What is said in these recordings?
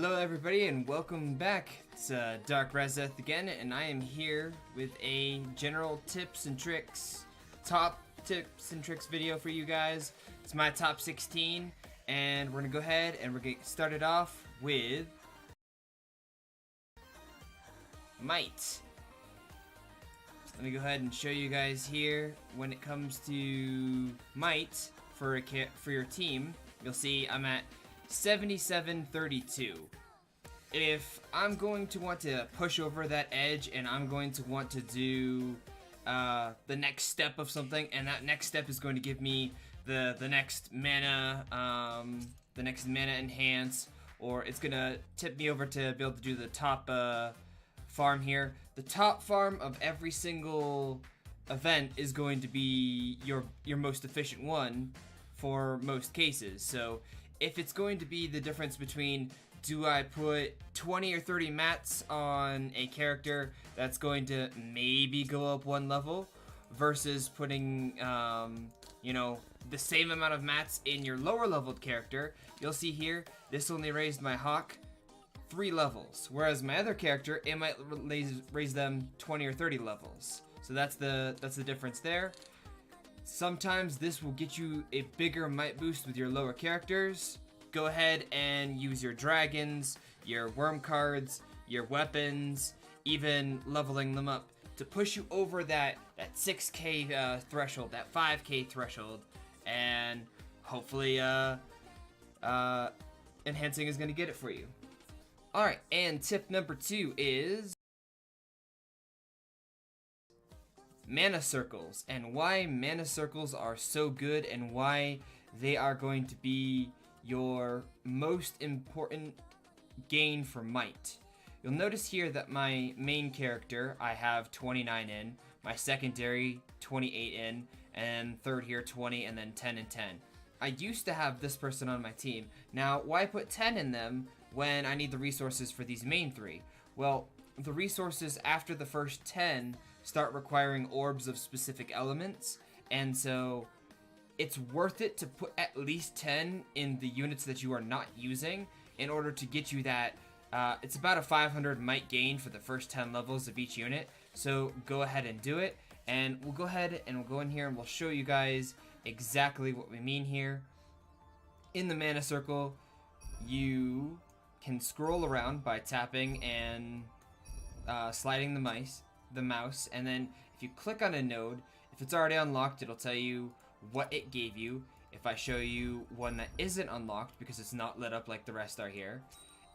Hello everybody and welcome back. It's Dark Razeth again, and I am here with a general tips and tricks, top tips and tricks video for you guys. It's my top 16, and we're gonna go ahead and we're gonna get started off with Might. Let me go ahead and show you guys here. When it comes to Might for your team, you'll see I'm at 7732. If I'm going to want to push over that edge and I'm going to want to do the next step of something, and that next step is going to give me the next mana enhance, or it's gonna tip me over to be able to do the top farm here. The top farm of every single event is going to be your most efficient one for most cases. So if it's going to be the difference between, do I put 20 or 30 mats on a character that's going to maybe go up one level, versus putting, you know, the same amount of mats in your lower leveled character, you'll see here, this only raised my Hawk 3 levels, whereas my other character, it might raise them 20 or 30 levels. So that's the difference there. Sometimes this will get you a bigger might boost with your lower characters. Go ahead and use your dragons, your worm cards, your weapons, even leveling them up to push you over that 6k threshold, that 5k threshold, and hopefully enhancing is going to get it for you. Alright, and tip number 2 is mana circles, and why mana circles are so good and why they are going to be your most important gain for might. You'll notice here that my main character I have 29 in, my secondary 28 in, and third here 20, and then 10 and 10. I used to have this person on my team. Now, why put 10 in them when I need the resources for these main 3? Well, the resources after the first 10 start requiring orbs of specific elements, and so it's worth it to put at least 10 in the units that you are not using in order to get you that, it's about a 500 might gain for the first 10 levels of each unit. So go ahead and do it, and we'll go ahead and we'll go in here and we'll show you guys exactly what we mean here. In the mana circle, you can scroll around by tapping and sliding the mouse, and then if you click on a node, if it's already unlocked, it'll tell you what it gave you. If I show you one that isn't unlocked because it's not lit up like the rest are here,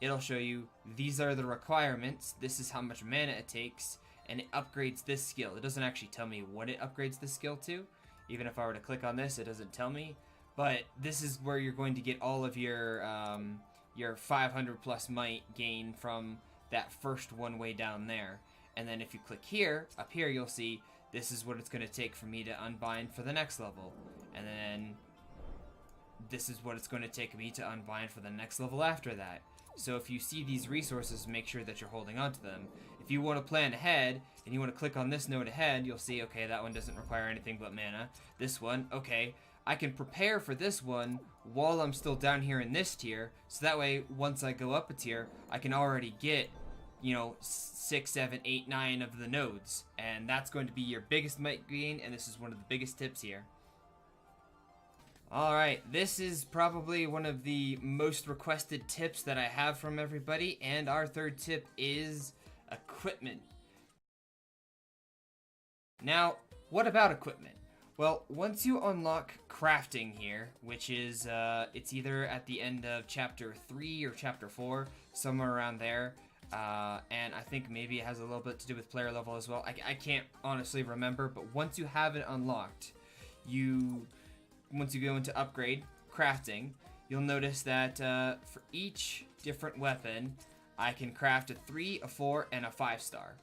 it'll show you these are the requirements, this is how much mana it takes, and it upgrades this skill. It doesn't actually tell me what it upgrades the skill to. Even if I were to click on this, it doesn't tell me, but this is where you're going to get all of your 500 plus might gain from that first one way down there. And then if you click here, up here, you'll see this is what it's going to take for me to unbind for the next level. And then this is what it's going to take me to unbind for the next level after that. So if you see these resources, make sure that you're holding on to them. If you want to plan ahead, and you want to click on this node ahead, you'll see, okay, that one doesn't require anything but mana. This one, okay, I can prepare for this one while I'm still down here in this tier, so that way, once I go up a tier, I can already get, you know, 6, 7, 8, 9 of the nodes, and that's going to be your biggest might gain, and this is one of the biggest tips here. Alright, this is probably one of the most requested tips that I have from everybody, and our third tip is equipment. Now, what about equipment? Well, once you unlock crafting here, which is, it's either at the end of chapter 3 or chapter 4, somewhere around there, and I think maybe it has a little bit to do with player level as well. I can't honestly remember, but once you have it unlocked, once you go into upgrade, crafting, you'll notice that for each different weapon, I can craft a 3, a 4, and a 5-star.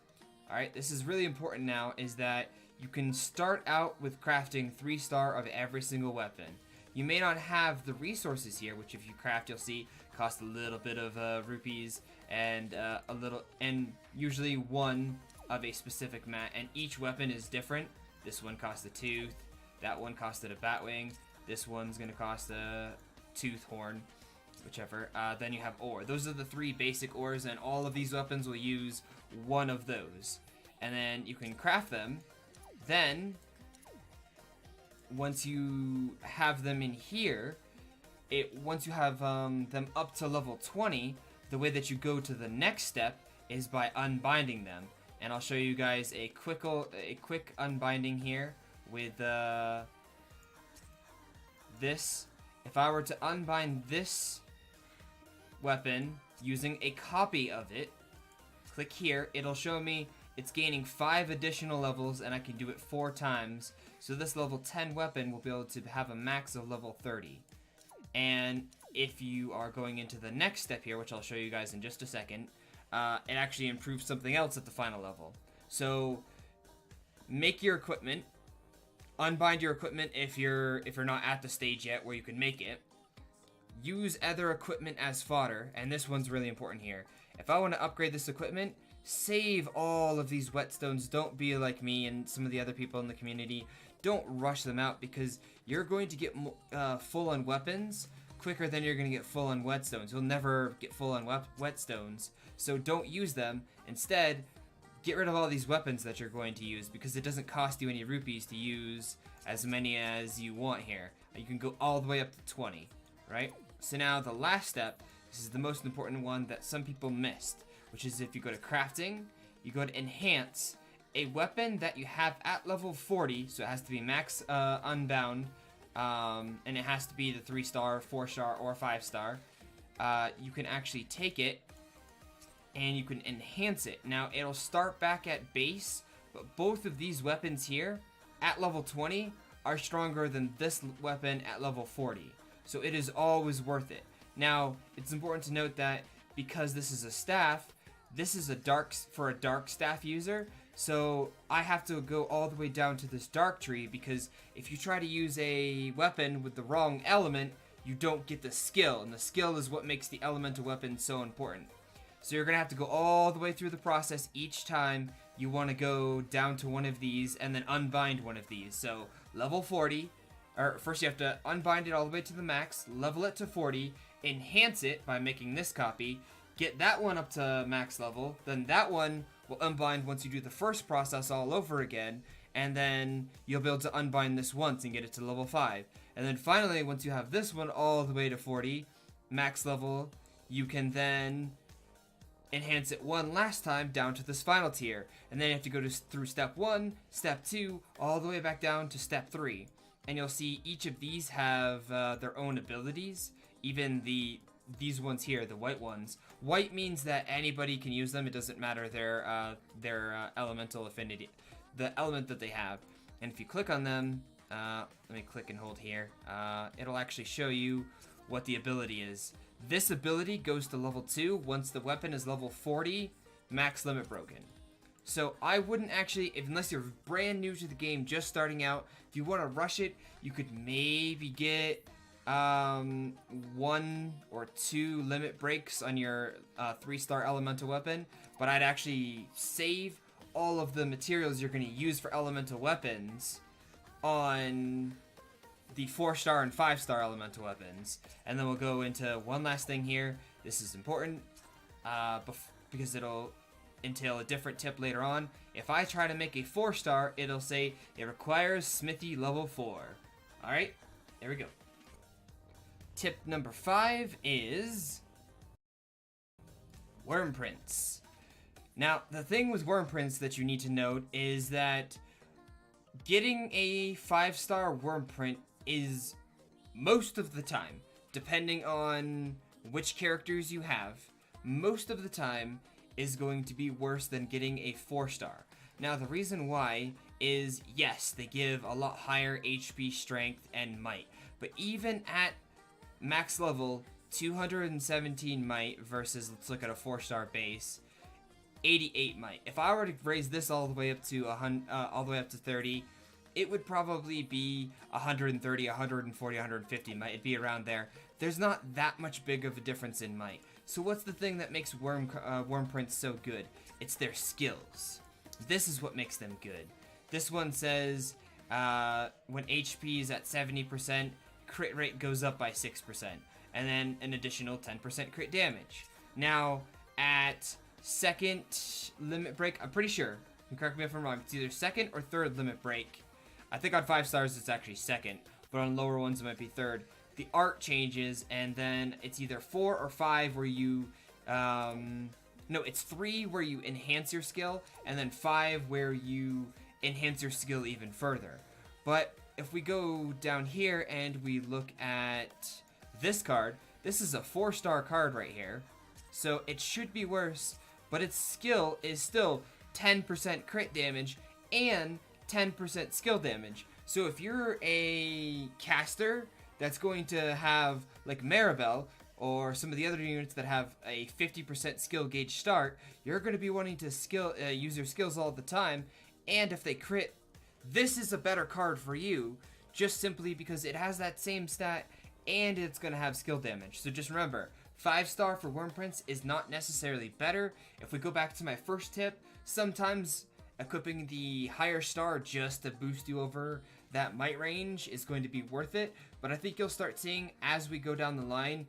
Alright, this is really important now, is that you can start out with crafting 3-star of every single weapon. You may not have the resources here, which if you craft, you'll see cost a little bit of rupees and usually one of a specific mat, and each weapon is different. This one costs a tooth, that one costed a bat wing, this one's gonna cost a tooth horn. whichever. Then you have ore. Those are the 3 basic ores, and all of these weapons will use one of those. And then you can craft them. Then, once you have them in here, once you have them up to level 20, the way that you go to the next step is by unbinding them. And I'll show you guys a quick unbinding here with this. If I were to unbind this weapon using a copy of it, click here, it'll show me it's gaining 5 additional levels, and I can do it 4 times. So this level 10 weapon will be able to have a max of level 30. And if you are going into the next step here, which I'll show you guys in just a second, it actually improves something else at the final level. So make your equipment, unbind your equipment if you're not at the stage yet where you can make it. Use other equipment as fodder, and this one's really important here. If I want to upgrade this equipment, save all of these whetstones. Don't be like me and some of the other people in the community. Don't rush them out, because you're going to get full on weapons quicker than you're going to get full on whetstones. You'll never get full on whetstones, so don't use them. Instead, get rid of all these weapons that you're going to use, because it doesn't cost you any rupees to use as many as you want here. You can go all the way up to 20, right? So now the last step, this is the most important one that some people missed, which is if you go to crafting, you go to enhance, a weapon that you have at level 40, so it has to be max unbound, and it has to be the 3-star, 4-star, or 5-star. You can actually take it and you can enhance it. Now, it'll start back at base, but both of these weapons here at level 20 are stronger than this weapon at level 40. So it is always worth it. Now, it's important to note that because this is a staff, this is for a dark staff user, so I have to go all the way down to this dark tree, because if you try to use a weapon with the wrong element, you don't get the skill, and the skill is what makes the elemental weapon so important. So you're going to have to go all the way through the process each time you want to go down to one of these and then unbind one of these. So level 40, or first you have to unbind it all the way to the max, level it to 40, enhance it by making this copy, get that one up to max level, then that one will unbind once you do the first process all over again, and then you'll be able to unbind this once and get it to level 5. And then finally, once you have this one all the way to 40, max level, you can then enhance it one last time down to this final tier. And then you have to go through step 1, step 2, all the way back down to step 3. And you'll see each of these have their own abilities, even these ones here, the white ones. White means that anybody can use them. It doesn't matter their elemental affinity, the element that they have. And if you click on them, let me click and hold here, it'll actually show you what the ability is. This ability goes to level 2 once the weapon is level 40, max limit broken. So I wouldn't actually, unless you're brand new to the game, just starting out, if you want to rush it, you could maybe get 1 or 2 limit breaks on your 3-star elemental weapon, but I'd actually save all of the materials you're going to use for elemental weapons on the 4-star and 5-star elemental weapons. And then we'll go into one last thing here. This is important because it'll entail a different tip later on. If I try to make a 4-star, it'll say it requires smithy level 4. Alright, there we go. Tip number 5 is Wyrmprints. Now, the thing with Wyrmprints that you need to note is that getting a 5-star Wyrmprint is, most of the time, depending on which characters you have, most of the time is going to be worse than getting a 4-star. Now, the reason why is, yes, they give a lot higher HP, strength, and might, but even at max level, 217 might versus, let's look at a 4-star base, 88 might. If I were to raise this all the way up to 30, it would probably be 130, 140, 150 might. It'd be around there. There's not that much big of a difference in might. So what's the thing that makes Wyrmprints so good? It's their skills. This is what makes them good. This one says when HP is at 70%, crit rate goes up by 6%. and then an additional 10% crit damage. Now, at second limit break, I'm pretty sure, you can correct me if I'm wrong, it's either second or third limit break. I think on 5 stars it's actually second, but on lower ones it might be third. The art changes, and then it's either 4 or 5 where you, no, it's 3 where you enhance your skill, and then 5 where you enhance your skill even further. But if we go down here and we look at this card, this is a 4-star card right here, so it should be worse, but its skill is still 10% crit damage and 10% skill damage. So if you're a caster that's going to have, like Maribel, or some of the other units that have a 50% skill gauge start, you're going to be wanting to use your skills all the time, and if they crit, this is a better card for you, just simply because it has that same stat, and it's going to have skill damage. So just remember, 5-star for Wyrmprints is not necessarily better. If we go back to my first tip, sometimes equipping the higher star just to boost you over that might range is going to be worth it, but I think you'll start seeing as we go down the line,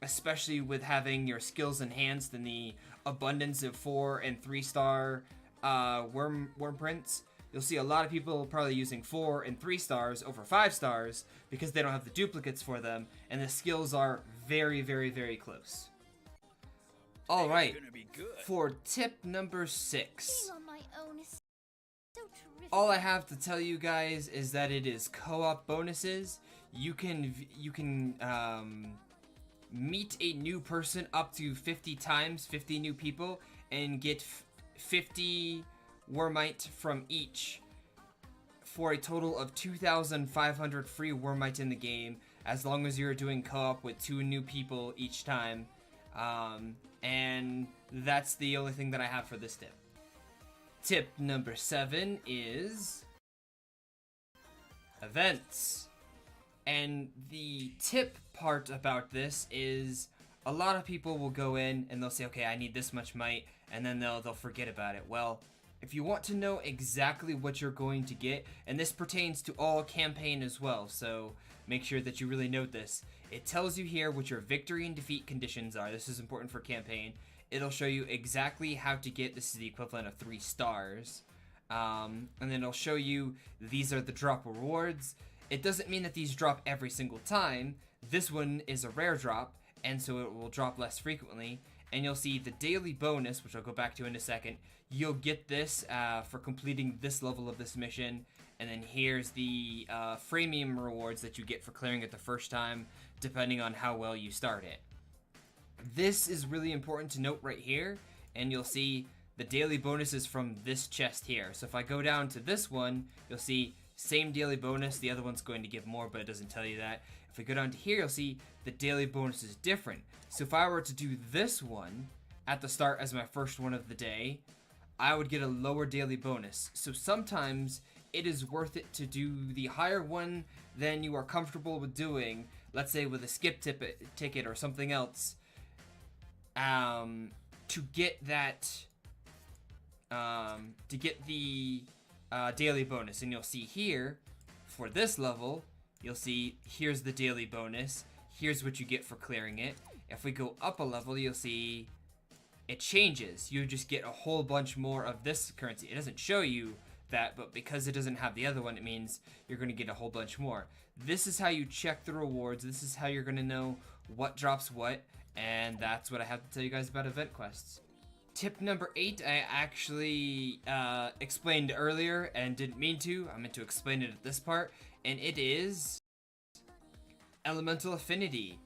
especially with having your skills enhanced and the abundance of 4 and 3-star Wyrmprints, you'll see a lot of people probably using 4 and 3 stars over 5 stars because they don't have the duplicates for them, and the skills are very, very, very close. Alright, for tip number 6. All I have to tell you guys is that it is co-op bonuses. You can meet a new person up to 50 times, 50 new people, and get 50 Wyrmite from each for a total of 2,500 free Wyrmite in the game, as long as you're doing co-op with 2 new people each time. And that's the only thing that I have for this tip. Tip number 7 is events. And the tip part about this is a lot of people will go in and they'll say, okay, I need this much might, and then they'll forget about it. Well, if you want to know exactly what you're going to get, and this pertains to all campaign as well, so make sure that you really note this. It tells you here what your victory and defeat conditions are. This is important for campaign. It'll show you exactly how to get, this is the equivalent of 3 stars. And then it'll show you these are the drop rewards. It doesn't mean that these drop every single time. This one is a rare drop, and so it will drop less frequently. And you'll see the daily bonus, which I'll go back to in a second. You'll get this for completing this level of this mission. And then here's the freemium rewards that you get for clearing it the first time, depending on how well you start it. This is really important to note right here, and you'll see the daily bonuses from this chest here. So if I go down to this one, you'll see same daily bonus. The other one's going to give more, but it doesn't tell you that. If we go down to here, you'll see the daily bonus is different. So if I were to do this one at the start as my first one of the day, I would get a lower daily bonus. So sometimes it is worth it to do the higher one than you are comfortable with doing, let's say with a skip ticket or something else, to get that, to get the daily bonus. And you'll see here, for this level, you'll see here's the daily bonus, here's what you get for clearing it. If we go up a level, you'll see it changes. You just get a whole bunch more of this currency. It doesn't show you that, but because it doesn't have the other one, it means you're going to get a whole bunch more. This is how you check the rewards. This is how you're going to know what drops what, and that's what I have to tell you guys about event quests. Tip number 8, I actually explained earlier and didn't mean to. I meant to explain it at this part, and it is Elemental Affinity.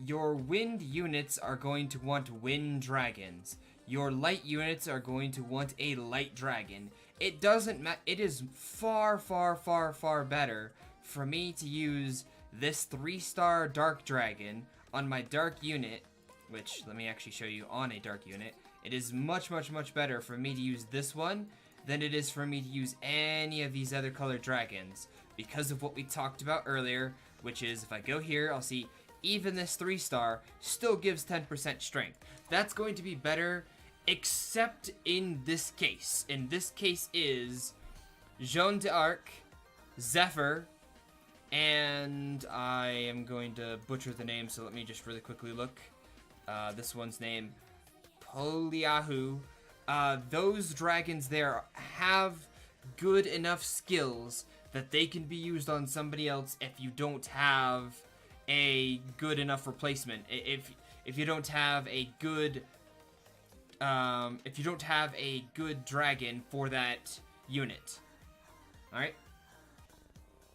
Your wind units are going to want wind dragons. Your light units are going to want a light dragon. It doesn't matter. It is far, far, far, far better for me to use this 3-star dark dragon on my dark unit, which let me actually show you on a dark unit. It is much, much, much better for me to use this one than it is for me to use any of these other colored dragons, because of what we talked about earlier, which is if I go here, I'll see even this 3-star still gives 10% strength. That's going to be better, except in this case. And this case is Jeanne d'Arc, Zephyr, And I am going to butcher the name, so let me just really quickly look. This one's name, Poliahu. Those dragons there have good enough skills that they can be used on somebody else if you don't have a good enough replacement. If you don't have a good dragon for that unit. Alright.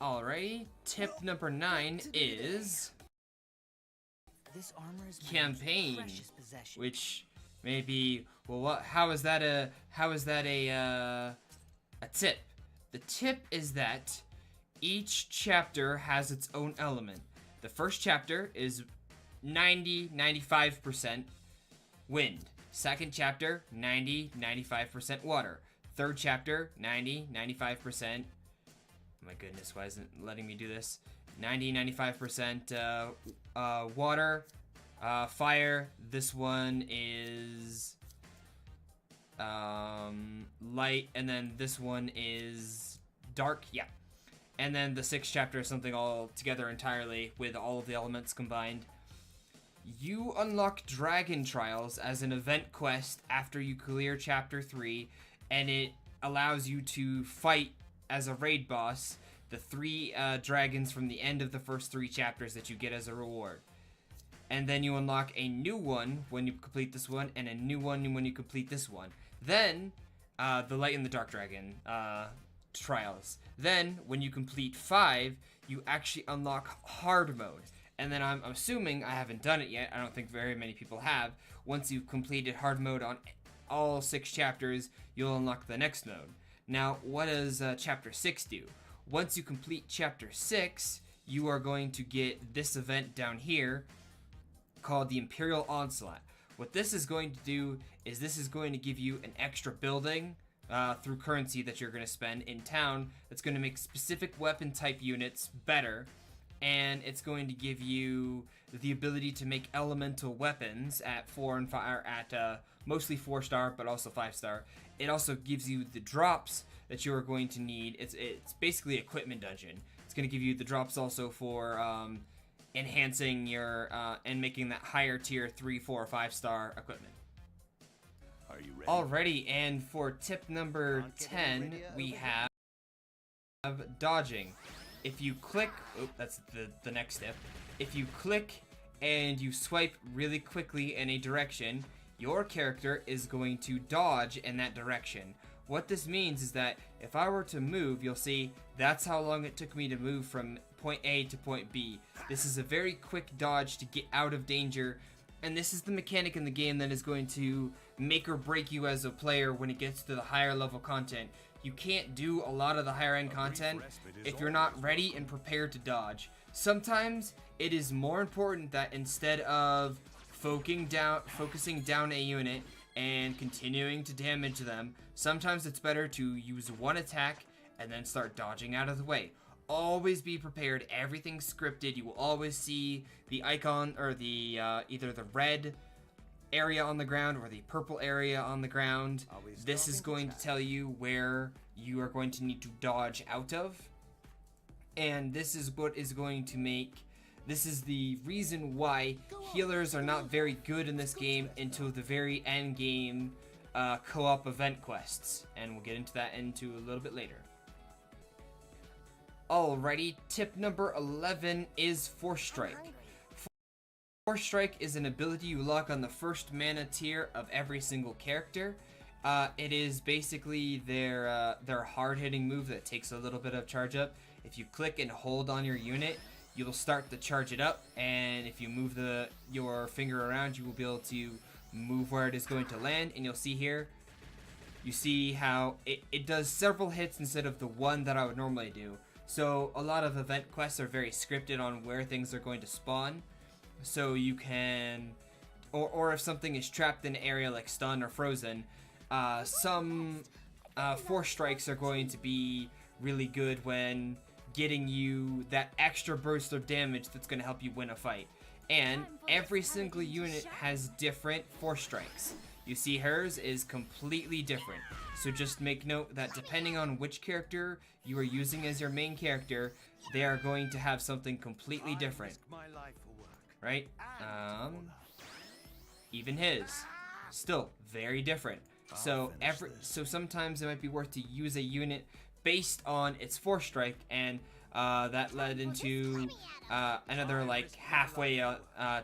Alrighty. Tip number 9 is campaign, which may be, well, how is that a tip? The tip is that each chapter has its own element. The first chapter is 95% wind. Second chapter, 95% water. Third chapter, 95%. Oh my goodness, why isn't it letting me do this? 95% water, fire. This one is light, and then this one is dark. Yeah. And then the sixth chapter is something all together entirely with all of the elements combined. You unlock Dragon Trials as an event quest after you clear Chapter 3, and it allows you to fight as a raid boss the 3 dragons from the end of the first 3 chapters that you get as a reward. And then you unlock a new one when you complete this one, and a new one when you complete this one. Then, the Light and the Dark Dragon Trials. Then, when you complete 5, you actually unlock Hard Mode. And then I'm assuming, I haven't done it yet, I don't think very many people have, once you've completed Hard Mode on all 6 chapters, you'll unlock the next mode. Now, what does Chapter 6 do? Once you complete Chapter 6, you are going to get this event down here called the Imperial Onslaught. What this is going to do is this is going to give you an extra building through currency that you're going to spend in town that's going to make specific weapon type units better, and it's going to give you the ability to make elemental weapons at 4 and 5, at mostly 4-star, but also 5-star. It also gives you the drops that you are going to need. It's basically equipment dungeon. It's going to give you the drops also for enhancing your and making that higher tier 3, 4, 5-star equipment. Are you ready? Alrighty, and for tip number 10, we have dodging. If you click, that's the next step. If you click and you swipe really quickly in a direction, your character is going to dodge in that direction. What this means is that if I were to move, you'll see that's how long it took me to move from point A to point B. This is a very quick dodge to get out of danger, and this is the mechanic in the game that is going to make or break you as a player when it gets to the higher level content. You can't do a lot of the higher end content if you're not ready and prepared to dodge. Sometimes it is more important that instead of focusing down a unit and continuing to damage them, sometimes it's better to use one attack and then start dodging out of the way. Always be prepared. Everything's scripted. You will always see the icon or the either the red area on the ground or the purple area on the ground. This is going to tell you where you are going to need to dodge out of, and this is what is going to make, this is the reason why healers are not very good in this game until the very end game co-op event quests, and we'll get into that a little bit later. Alrighty, tip number 11 is Force Strike. Force Strike is an ability you lock on the first mana tier of every single character. It is basically their hard-hitting move that takes a little bit of charge up. If you click and hold on your unit, you'll start to charge it up, and if you move your finger around, you will be able to move where it is going to land, and you'll see here, you see how it does several hits instead of the one that I would normally do. So a lot of event quests are very scripted on where things are going to spawn. So you can, or if something is trapped in an area like stun or frozen, some Force Strikes are going to be really good when getting you that extra burst of damage that's going to help you win a fight. And every single unit has different Force Strikes. you see hers is completely different. So just make note that depending on which character you are using as your main character, they are going to have something completely different, right? Even his, still very different. So sometimes it might be worth to use a unit based on its force strike, and that led into another like halfway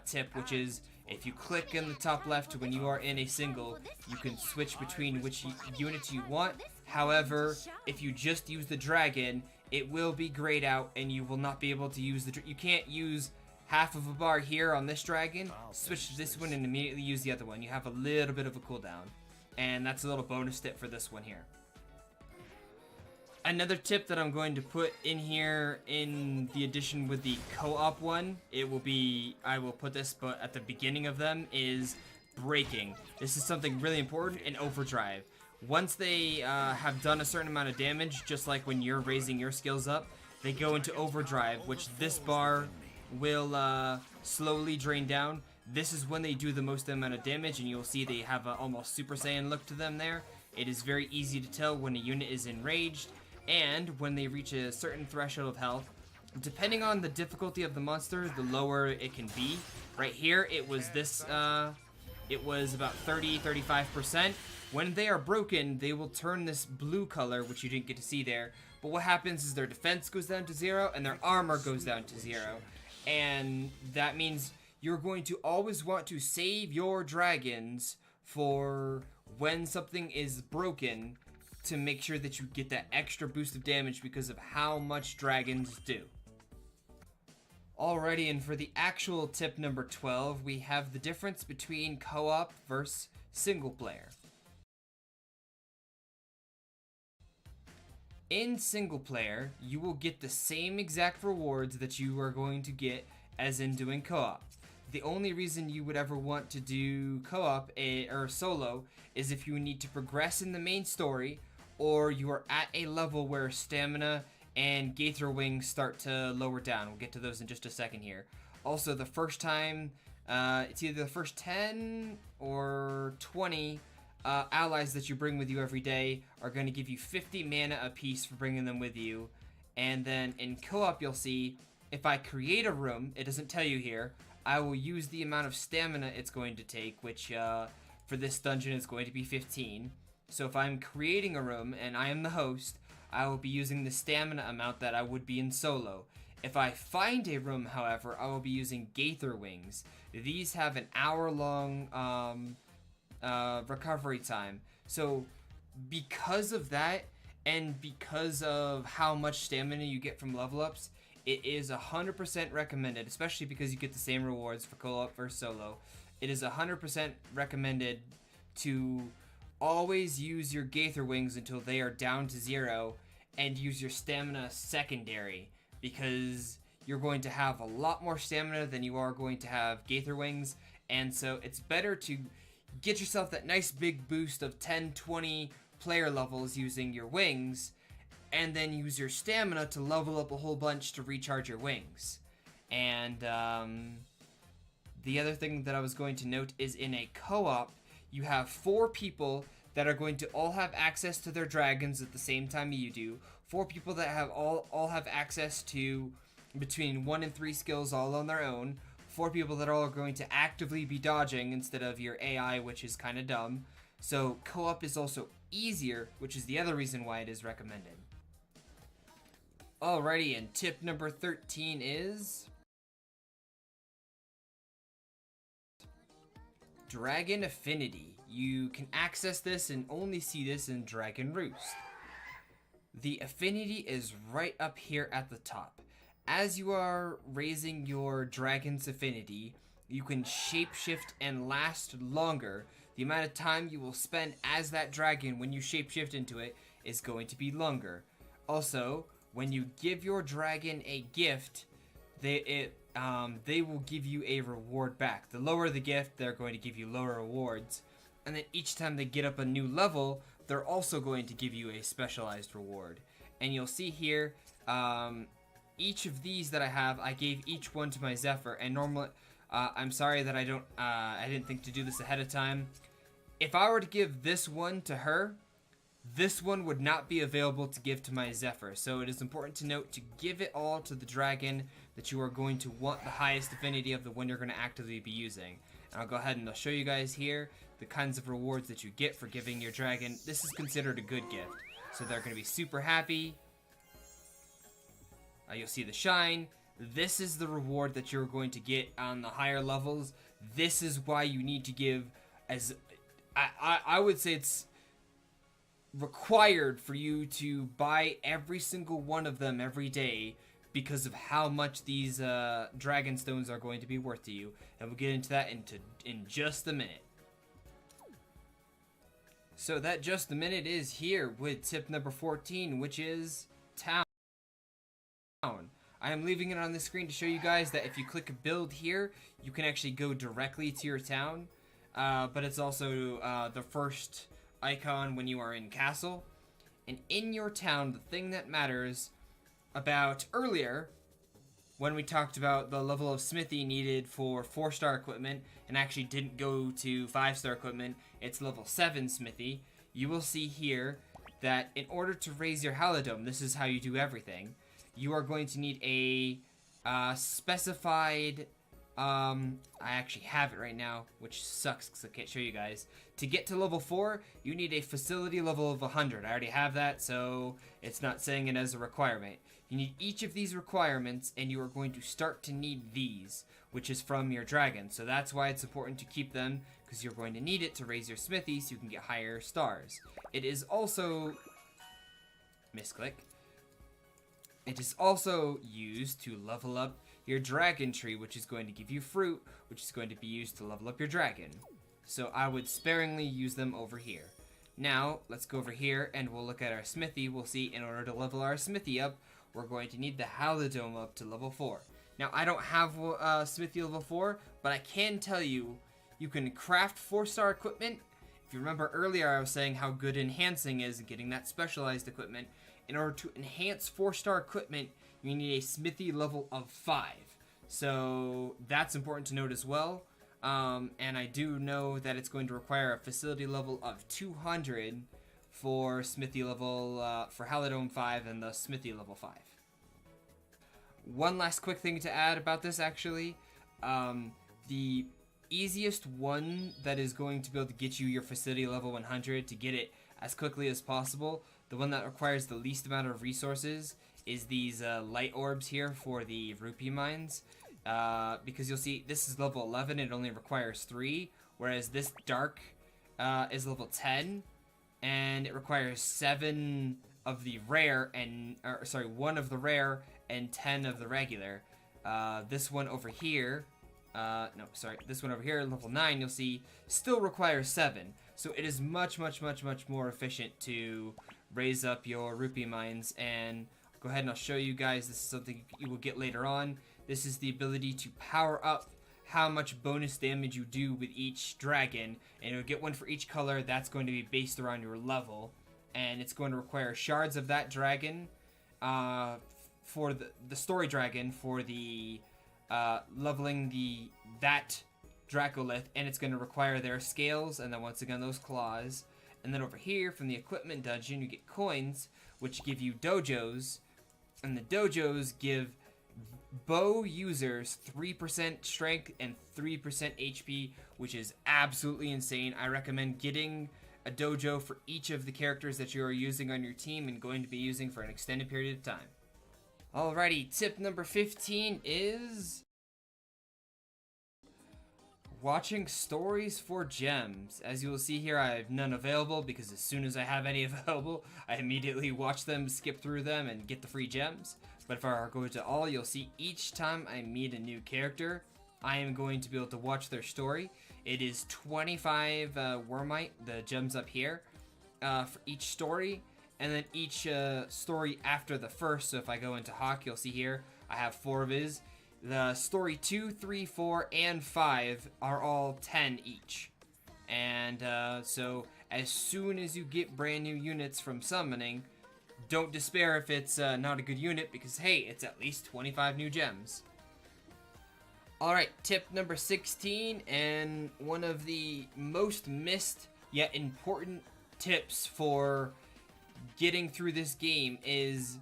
tip, which is if you click in the top left when you are in a single, you can switch between which units you want. However, if you just use the dragon, it will be grayed out and you will not be able to use you can't use half of a bar here on this dragon, switch to this one and immediately use the other one. You have a little bit of a cooldown, and that's a little bonus tip for this one here. Another tip that I'm going to put in here in the addition with the co-op one, I will put this but at the beginning of them, is breaking. This is something really important in overdrive. Once they have done a certain amount of damage, just like when you're raising your skills up, they go into overdrive, which this bar will slowly drain down. This is when they do the most amount of damage, and you'll see they have a almost Super Saiyan look to them there. It is very easy to tell when a unit is enraged, and when they reach a certain threshold of health. Depending on the difficulty of the monster, the lower it can be. Right here, it was about 30-35%. When they are broken, they will turn this blue color, which you didn't get to see there. But what happens is their defense goes down to 0, and their armor goes down to 0. And that means you're going to always want to save your dragons for when something is broken, to make sure that you get that extra boost of damage because of how much dragons do. Alrighty, and for the actual tip number 12, we have the difference between co-op versus single player. In single player, you will get the same exact rewards that you are going to get as in doing co-op. The only reason you would ever want to do co-op or solo is if you need to progress in the main story, or you are at a level where stamina and Gaither Wings start to lower down. We'll get to those in just a second here. Also, the first time, it's either the first 10 or 20 allies that you bring with you every day are going to give you 50 mana apiece for bringing them with you. And then in co-op, you'll see, if I create a room, it doesn't tell you here, I will use the amount of stamina it's going to take, which for this dungeon is going to be 15. So if I'm creating a room and I am the host, I will be using the stamina amount that I would be in solo. If I find a room, however, I will be using Gaither Wings. These have an hour-long recovery time. So because of that, and because of how much stamina you get from level ups, it is 100% recommended, especially because you get the same rewards for co-op versus solo. It is 100% recommended to always use your Gaither Wings until they are down to 0, and use your stamina secondary, because you're going to have a lot more stamina than you are going to have Gaither Wings, and so it's better to get yourself that nice big boost of 10-20 player levels using your wings, and then use your stamina to level up a whole bunch to recharge your wings. And the other thing that I was going to note is in a co-op, you have 4 people that are going to all have access to their dragons at the same time you do. 4 people that have all have access to between 1 and 3 skills all on their own. 4 people that are all going to actively be dodging instead of your AI, which is kind of dumb. So co-op is also easier, which is the other reason why it is recommended. Alrighty, and tip number 13 is Dragon Affinity. You can access this and only see this in Dragon Roost. The affinity is right up here at the top. As you are raising your dragon's affinity, you can shapeshift and last longer. The amount of time you will spend as that dragon when you shapeshift into it is going to be longer. Also, when you give your dragon a gift, they will give you a reward back. The lower the gift, they're going to give you lower rewards. And then each time they get up a new level, they're also going to give you a specialized reward. And you'll see here, each of these that I have, I gave each one to my Zephyr. And normally, I'm sorry that I didn't think to do this ahead of time. if I were to give this one to her, this one would not be available to give to my Zephyr. So it is important to note to give it all to the dragon that you are going to want the highest affinity of, the one you're going to actively be using. And I'll go ahead and I'll show you guys here the kinds of rewards that you get for giving your dragon. This is considered a good gift. So they're going to be super happy. You'll see the shine. This is the reward that you're going to get on the higher levels. This is why you need to give, as I would say it's required for you to buy every single one of them every day, because of how much these dragon stones are going to be worth to you. And we'll get into that in just a minute. So that just a minute is here with tip number 14, which is town. I am leaving it on the screen to show you guys that if you click build here, you can actually go directly to your town. But it's also the first icon when you are in castle. And in your town, the thing that matters about earlier, when we talked about the level of smithy needed for 4-star equipment and actually didn't go to 5-star equipment, it's level 7 smithy. You will see here that in order to raise your halidome, this is how you do everything. You are going to need a specified, I actually have it right now, which sucks because I can't show you guys. To get to level 4, you need a facility level of 100. I already have that, so it's not saying it as a requirement. You need each of these requirements, and you are going to start to need these, which is from your dragon. So that's why it's important to keep them, because you're going to need it to raise your smithy so you can get higher stars. It is also... misclick. It is also used to level up your dragon tree, which is going to give you fruit, which is going to be used to level up your dragon. So I would sparingly use them over here. Now, let's go over here and we'll look at our smithy. We'll see in order to level our smithy up, we're going to need the halidome up to level 4. Now, I don't have smithy level 4, but I can tell you, you can craft 4-star equipment. If you remember earlier, I was saying how good enhancing is and getting that specialized equipment. In order to enhance 4-star equipment, you need a smithy level of 5. So that's important to note as well. And I do know that it's going to require a facility level of 200 for smithy level, for halidome 5 and the smithy level 5. One last quick thing to add about this, actually. The easiest one that is going to be able to get you your facility level 100 to get it as quickly as possible, the one that requires the least amount of resources, is these light orbs here for the rupee mines. Because you'll see this is level 11, it only requires 3, whereas this dark is level 10, and it requires 7 of the rare and, or sorry, 1 of the rare and 10 of the regular. This one over here, this one over here, level 9, you'll see still requires 7. So it is much more efficient to raise up your rupee mines. And go ahead and I'll show you guys. This is something you will get later on. This is the ability to power up how much bonus damage you do with each dragon, and you'll get one for each color. That's going to be based around your level, and it's going to require shards of that dragon for the story dragon for the leveling that Dracolith, and it's going to require their scales, and then once again those claws. And then over here from the equipment dungeon you get coins, which give you dojos, and the dojos give bow users 3% strength and 3% HP, which is absolutely insane. I recommend getting a dojo for each of the characters that you are using on your team and going to be using for an extended period of time. Alrighty, tip number 15 is watching stories for gems. As you will see here, I have none available because as soon as I have any available, I immediately watch them, skip through them, and get the free gems. But if I go to all, you'll see each time I meet a new character, I am going to be able to watch their story. It is 25 Wyrmite, the gems up here, for each story. And then each story after the first, so if I go into Hawk, you'll see here, I have 4 of his. The story 2, 3, 4, and 5 are all 10 each. And so as soon as you get brand new units from summoning, don't despair if it's not a good unit, because hey, it's at least 25 new gems. Alright, tip number 16, and one of the most missed yet important tips for getting through this game is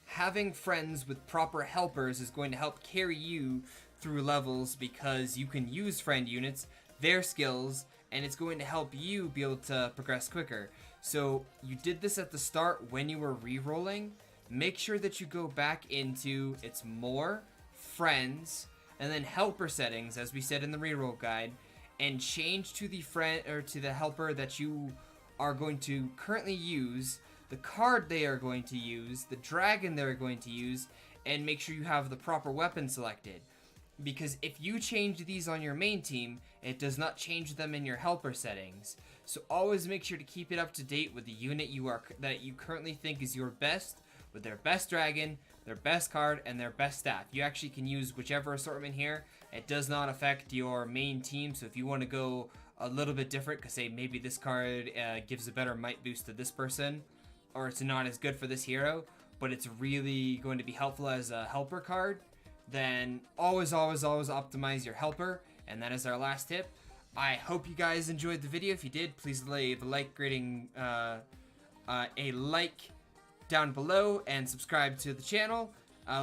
having friends with proper helpers is going to help carry you through levels, because you can use friend units, their skills, and it's going to help you be able to progress quicker. So you did this at the start when you were re-rolling. Make sure that you go back into its more, friends, and then helper settings, as we said in the reroll guide, and change to the friend or to the helper that you are going to currently use, the card they are going to use, the dragon they're going to use, and make sure you have the proper weapon selected. Because if you change these on your main team, it does not change them in your helper settings. So always make sure to keep it up to date with the unit that you currently think is your best, with their best dragon, their best card, and their best staff. You actually can use whichever assortment here. It does not affect your main team, so if you want to go a little bit different, because say maybe this card gives a better might boost to this person, or it's not as good for this hero, but it's really going to be helpful as a helper card, then always optimize your helper. And that is our last tip. I hope you guys enjoyed the video. If you did, please leave a like rating, a like down below, and subscribe to the channel.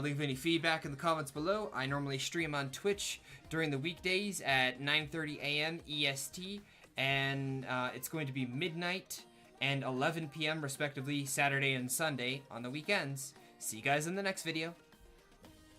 Leave any feedback in the comments below. I normally stream on Twitch during the weekdays at 9:30 a.m. EST, and it's going to be midnight and 11 p.m. respectively, Saturday and Sunday on the weekends. See you guys in the next video.